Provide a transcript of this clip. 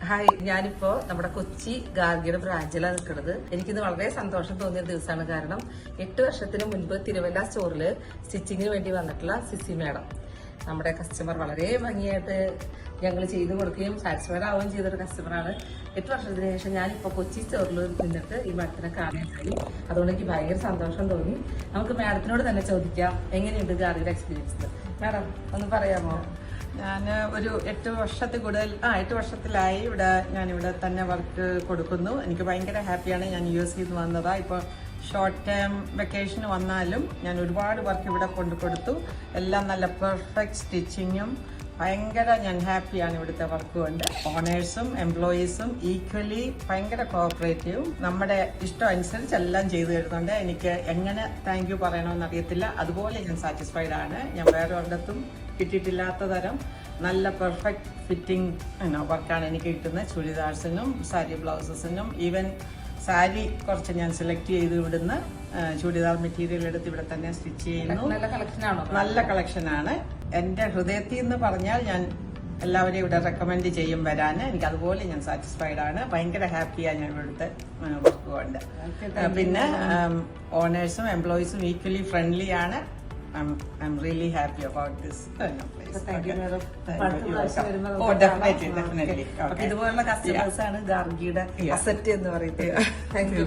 Hi, ഞാനിപ്പോ നമ്മുടെ കൊച്ചി ഗാർഗിയുടെ ബ്രാഞ്ചിലാണ് നിൽക്കുന്നത്. എനിക്കിന്ന് വളരെ സന്തോഷം തോന്നിയ ദിവസമാണ്. കാരണം 8 വർഷത്തിന് മുൻപ് തിരുവല്ല സ്റ്റോറില് സ്റ്റിച്ചിങ്ങിന് വേണ്ടി വന്നിട്ടുള്ള സിസി മാഡം നമ്മുടെ കസ്റ്റമർ വളരെ ഭംഗിയായിട്ട് ഞങ്ങൾ ചെയ്തു കൊടുക്കുകയും സാറ്റിസ്ഫൈഡ് ആവുകയും ചെയ്തൊരു കസ്റ്റമറാണ്. 8 വർഷത്തിന് ശേഷം ഞാനിപ്പോൾ കൊച്ചി സ്റ്റോറിൽ നിന്നിട്ട് ഈ മാഡത്തിനെ കാണാനായി. അതുകൊണ്ട് എനിക്ക് ഭയങ്കര സന്തോഷം തോന്നി. നമുക്ക് മാഡത്തിനോട് തന്നെ ചോദിക്കാം, എങ്ങനെയുണ്ട് ഗാർഗിയുടെ എക്സ്പീരിയൻസ്? മാഡം ഒന്ന് പറയാമോ? ഞാൻ ഒരു 8 വർഷത്തിൽ കൂടുതൽ 8 വർഷത്തിലായി ഞാനിവിടെ തന്നെ വർക്ക് കൊടുക്കുന്നു. എനിക്ക് ഭയങ്കര ഹാപ്പിയാണ്. ഞാൻ US നിന്ന് വന്നതാണ്. ഇപ്പോൾ ഷോർട്ട് ടേം വെക്കേഷന് വന്നാലും ഞാൻ ഒരുപാട് വർക്ക് ഇവിടെ കൊണ്ടുകൊടുത്തു. എല്ലാം നല്ല പെർഫെക്റ്റ് സ്റ്റിച്ചിങ്ങും ഞാൻ ഹാപ്പിയാണ് ഇവിടുത്തെ വർക്ക് കൊണ്ട്. ഓണേഴ്സും എംപ്ലോയീസും ഈക്വലി ഭയങ്കര കോഓപ്പറേറ്റീവും നമ്മുടെ ഇഷ്ടം അനുസരിച്ച് എല്ലാം ചെയ്തു തരുന്നുണ്ട്. എനിക്ക് എങ്ങനെ താങ്ക് യു പറയണമെന്ന് അറിയത്തില്ല. അതുപോലെ ഞാൻ സാറ്റിസ്ഫൈഡ് ആണ്. ഞാൻ വേറെ ഒരിടത്തും കിട്ടിയിട്ടില്ലാത്ത തരം നല്ല പെർഫെക്റ്റ് ഫിറ്റിംഗ് വർക്കാണ് എനിക്ക് കിട്ടുന്നത്. ചുരിദാർസിനും സാരി ബ്ലൗസസിനും ഈവൻ സാരി കുറച്ച് ഞാൻ സെലക്ട് ചെയ്ത് ഇവിടുന്ന് ചുരിദാർ മെറ്റീരിയൽ എടുത്ത് ഇവിടെ തന്നെ സ്റ്റിച്ച് ചെയ്യുന്നു. നല്ല കളക്ഷനാണ്. എന്റെ ഹൃദയത്തിൽ നിന്ന് പറഞ്ഞാൽ ഞാൻ എല്ലാവരെയും ഇവിടെ റെക്കമെൻഡ് ചെയ്യും വരാൻ. എനിക്ക് അതുപോലെ ഞാൻ സാറ്റിസ്ഫൈഡ് ആണ്. ഭയങ്കര ഹാപ്പിയാണ് ഞാൻ ഇവിടുത്തെ വർക്ക് കൊണ്ട്. പിന്നെ ഓണേഴ്സും എംപ്ലോയീസും ഈക്വലി ഫ്രണ്ട്ലി ആണ്. I'm really happy about this place. Thank you, madam. Oh, definitely. ഇതുപോലുള്ള കസ്റ്റമേഴ്സ് ആണ് ഗാർഗിയുടെ അസറ്റ് എന്ന് പറയുന്നത്. Thank you.